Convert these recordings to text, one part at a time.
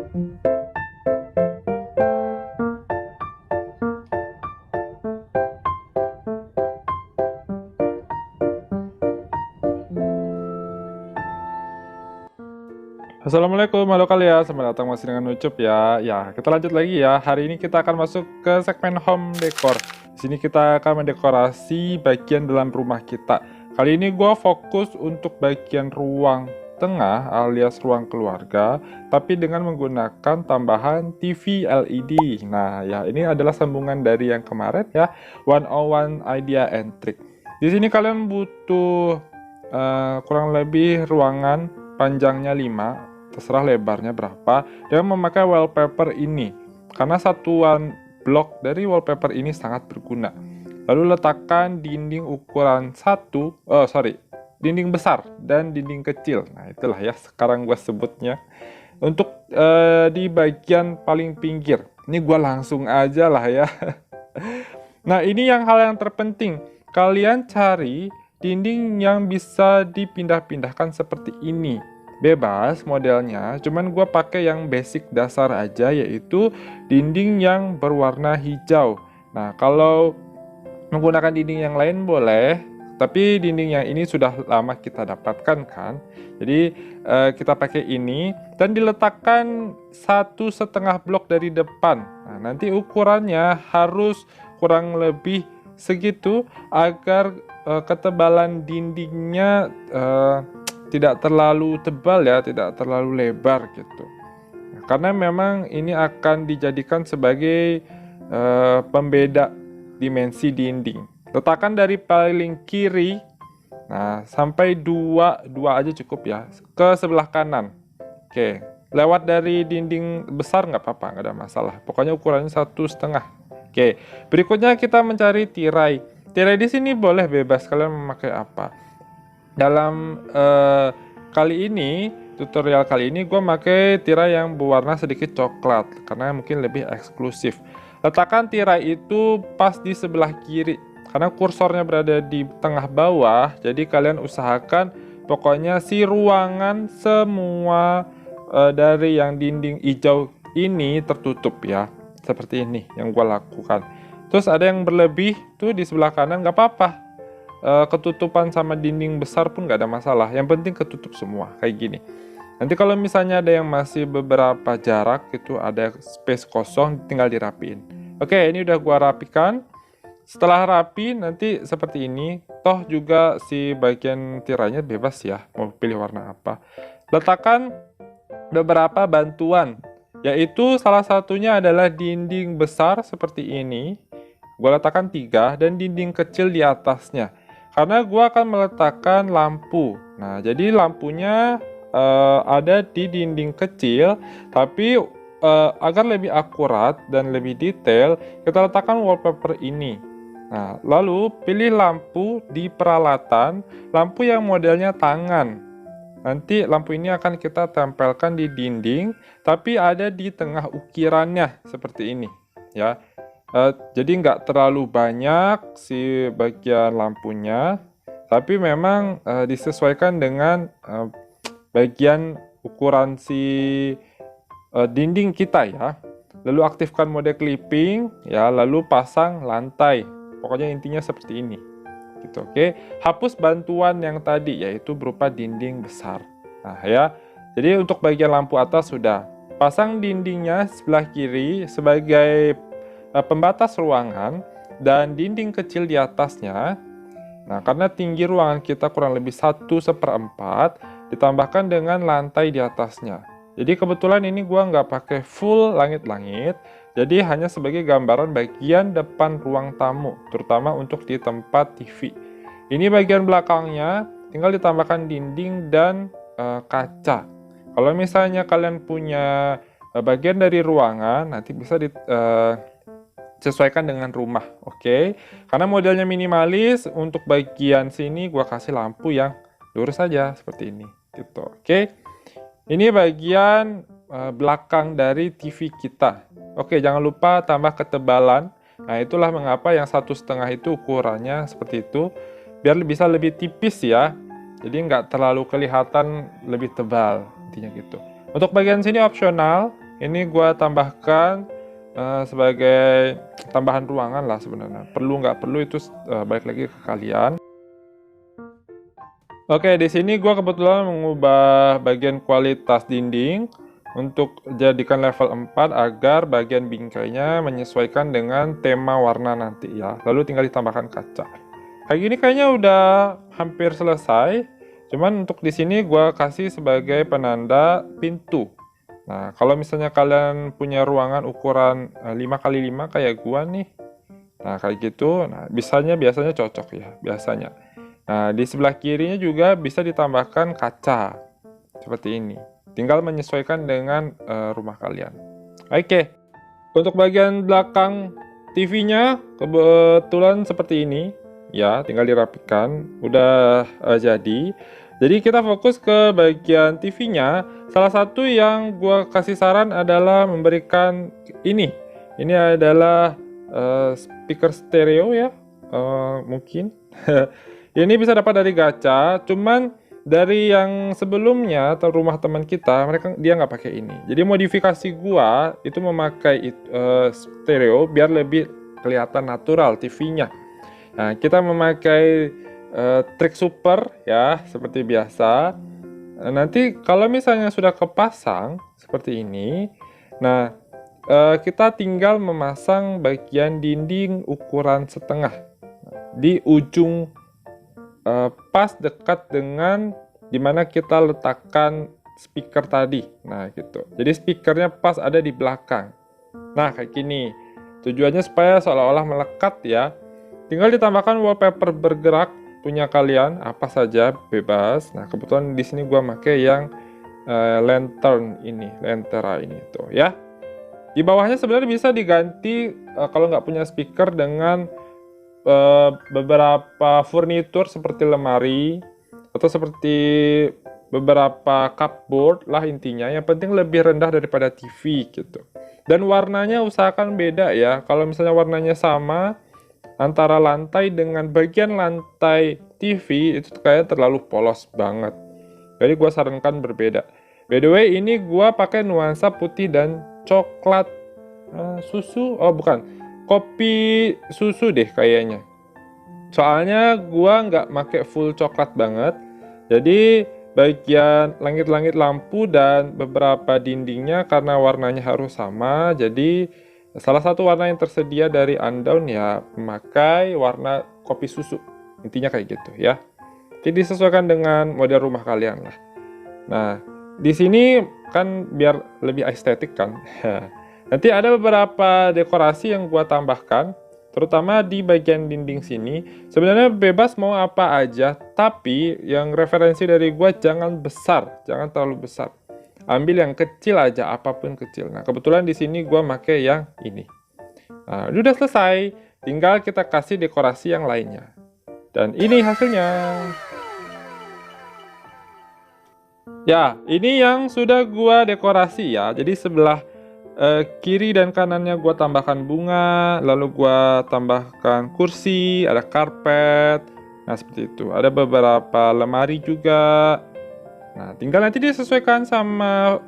Assalamualaikum, halo kalian, selamat datang masih dengan Ucup ya. Ya, kita lanjut lagi ya. Hari ini kita akan masuk ke segmen home decor. Di sini kita akan mendekorasi bagian dalam rumah kita. Kali ini gue fokus untuk bagian ruang tengah alias ruang keluarga, tapi dengan menggunakan tambahan TV LED. Nah, ya ini adalah sambungan dari yang kemarin ya, 101 idea and trick. Di sini kalian butuh kurang lebih ruangan panjangnya 5, terserah lebarnya berapa, dan memakai wallpaper ini karena satuan blok dari wallpaper ini sangat berguna. Lalu letakkan dinding ukuran dinding besar dan dinding kecil. Nah itulah ya sekarang gue sebutnya untuk di bagian paling pinggir. Ini gue langsung aja lah ya. Nah ini hal yang terpenting, kalian cari dinding yang bisa dipindah-pindahkan seperti ini. Bebas modelnya, cuman gue pakai yang basic dasar aja, yaitu dinding yang berwarna hijau. Nah kalau menggunakan dinding yang lain boleh, tapi dinding yang ini sudah lama kita dapatkan kan, jadi kita pakai ini dan diletakkan 1,5 blok dari depan. Nah nanti ukurannya harus kurang lebih segitu agar ketebalan dindingnya tidak terlalu tebal ya, tidak terlalu lebar gitu. Nah, karena memang ini akan dijadikan sebagai pembeda dimensi dinding. Letakkan dari paling kiri, nah sampai dua aja cukup ya, ke sebelah kanan. Oke, lewat dari dinding besar nggak apa-apa, nggak ada masalah. Pokoknya ukurannya 1,5. Oke, berikutnya kita mencari tirai. Tirai di sini boleh bebas kalian memakai apa. Dalam tutorial kali ini gue pakai tirai yang berwarna sedikit coklat karena mungkin lebih eksklusif. Letakkan tirai itu pas di sebelah kiri karena kursornya berada di tengah bawah, jadi kalian usahakan pokoknya si ruangan semua dari yang dinding hijau ini tertutup ya, seperti ini yang gue lakukan. Terus ada yang berlebih tuh di sebelah kanan, nggak apa-apa. Ketutupan sama dinding besar pun nggak ada masalah, yang penting ketutup semua kayak gini. Nanti kalau misalnya ada yang masih beberapa jarak itu ada space kosong, tinggal dirapiin. Oke, ini udah gua rapikan. Setelah rapi nanti seperti ini. Toh juga si bagian tirainya bebas ya, mau pilih warna apa. Letakkan beberapa bantuan, yaitu salah satunya adalah dinding besar seperti ini. Gua letakkan 3 dan dinding kecil di atasnya. Karena gue akan meletakkan lampu. Nah, jadi lampunya ada di dinding kecil, tapi agar lebih akurat dan lebih detail, kita letakkan wallpaper ini. Nah, lalu pilih lampu di peralatan, lampu yang modelnya tangan. Nanti lampu ini akan kita tempelkan di dinding, tapi ada di tengah ukirannya seperti ini, ya. Jadi nggak terlalu banyak si bagian lampunya, tapi memang disesuaikan dengan bagian ukuran si dinding kita ya. Lalu aktifkan mode clipping ya, lalu pasang lantai. Pokoknya intinya seperti ini. Gitu, oke. Hapus bantuan yang tadi yaitu berupa dinding besar. Nah ya, jadi untuk bagian lampu atas sudah. Pasang dindingnya sebelah kiri sebagai pembatas ruangan dan dinding kecil di atasnya. Nah, karena tinggi ruangan kita kurang lebih 1/4, ditambahkan dengan lantai di atasnya. Jadi kebetulan ini gua nggak pakai full langit-langit, jadi hanya sebagai gambaran bagian depan ruang tamu, terutama untuk di tempat TV. Ini bagian belakangnya, tinggal ditambahkan dinding dan kaca. Kalau misalnya kalian punya bagian dari ruangan, nanti bisa sesuaikan dengan rumah, oke? Karena modelnya minimalis, untuk bagian sini gua kasih lampu yang lurus saja seperti ini, gitu, oke? Ini bagian belakang dari TV kita. Oke, jangan lupa tambah ketebalan. Nah, itulah mengapa yang 1,5 itu ukurannya seperti itu, biar bisa lebih tipis ya. Jadi nggak terlalu kelihatan lebih tebal, intinya gitu. Untuk bagian sini opsional, ini gua tambahkan sebagai tambahan ruangan lah sebenarnya. Perlu nggak perlu itu balik lagi ke kalian. Oke, di sini gua kebetulan mengubah bagian kualitas dinding untuk jadikan level 4 agar bagian bingkainya menyesuaikan dengan tema warna nanti ya. Lalu tinggal ditambahkan kaca. Kayak gini kayaknya udah hampir selesai. Cuman untuk di sini gua kasih sebagai penanda pintu. Nah, kalau misalnya kalian punya ruangan ukuran 5x5 kayak gua nih. Nah, kayak gitu. Nah, biasanya cocok ya, biasanya. Nah, di sebelah kirinya juga bisa ditambahkan kaca. Seperti ini. Tinggal menyesuaikan dengan rumah kalian. Oke. Untuk bagian belakang TV-nya kebetulan seperti ini. Ya, tinggal dirapikan. Udah jadi. Jadi kita fokus ke bagian TV-nya. Salah satu yang gua kasih saran adalah memberikan ini. Ini adalah speaker stereo ya, mungkin. Ini bisa dapat dari gacha. Cuman dari yang sebelumnya atau rumah teman kita, dia nggak pakai ini. Jadi modifikasi gua itu memakai stereo biar lebih kelihatan natural TV-nya. Nah, kita memakai trik super ya, seperti biasa. Nanti kalau misalnya sudah kepasang seperti ini, nah kita tinggal memasang bagian dinding ukuran setengah di ujung pas dekat dengan dimana kita letakkan speaker tadi. Nah gitu, jadi speakernya pas ada di belakang. Nah kayak gini, tujuannya supaya seolah-olah melekat ya. Tinggal ditambahkan wallpaper bergerak punya kalian, apa saja bebas. Nah kebetulan di sini gua pakai yang lentera ini tuh ya. Di bawahnya sebenarnya bisa diganti kalau nggak punya speaker dengan beberapa furnitur seperti lemari atau seperti beberapa cupboard lah intinya. Yang penting lebih rendah daripada TV gitu. Dan warnanya usahakan beda ya. Kalau misalnya warnanya sama antara lantai dengan bagian lantai TV itu kayak terlalu polos banget. Jadi gue sarankan berbeda. By the way, ini gue pakai nuansa putih dan coklat susu. Oh bukan, kopi susu deh kayaknya. Soalnya gue nggak pakai full coklat banget. Jadi bagian langit-langit lampu dan beberapa dindingnya karena warnanya harus sama. Jadi salah satu warna yang tersedia dari Undawn ya memakai warna kopi susu. Intinya kayak gitu ya. Jadi disesuaikan dengan model rumah kalian lah. Nah, di sini kan biar lebih estetik kan. Nanti ada beberapa dekorasi yang gua tambahkan, terutama di bagian dinding sini. Sebenarnya bebas mau apa aja, tapi yang referensi dari gua jangan besar, jangan terlalu besar. Ambil yang kecil aja, apapun kecil. Nah, kebetulan di sini gua pakai yang ini. Nah, udah selesai. Tinggal kita kasih dekorasi yang lainnya. Dan ini hasilnya. Ya, ini yang sudah gua dekorasi ya. Jadi sebelah kiri dan kanannya gua tambahkan bunga, lalu gua tambahkan kursi, ada karpet. Nah, seperti itu. Ada beberapa lemari juga. Nah, tinggal nanti disesuaikan sama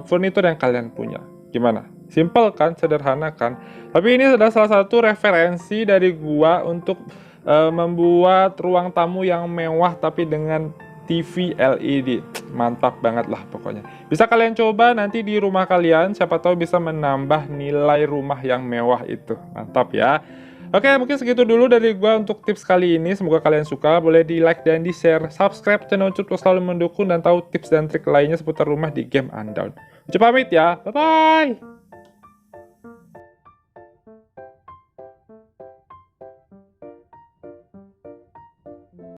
furnitur yang kalian punya. Gimana? Simple kan? Sederhana kan? Tapi ini adalah salah satu referensi dari gua untuk membuat ruang tamu yang mewah tapi dengan TV LED. Mantap banget lah pokoknya. Bisa kalian coba nanti di rumah kalian. Siapa tahu bisa menambah nilai rumah yang mewah itu. Mantap ya. Oke, mungkin segitu dulu dari gua untuk tips kali ini. Semoga kalian suka. Boleh di like dan di share. Subscribe channel Ucup untuk selalu mendukung dan tahu tips dan trik lainnya seputar rumah di game Undawn. Ucup pamit ya. Bye-bye.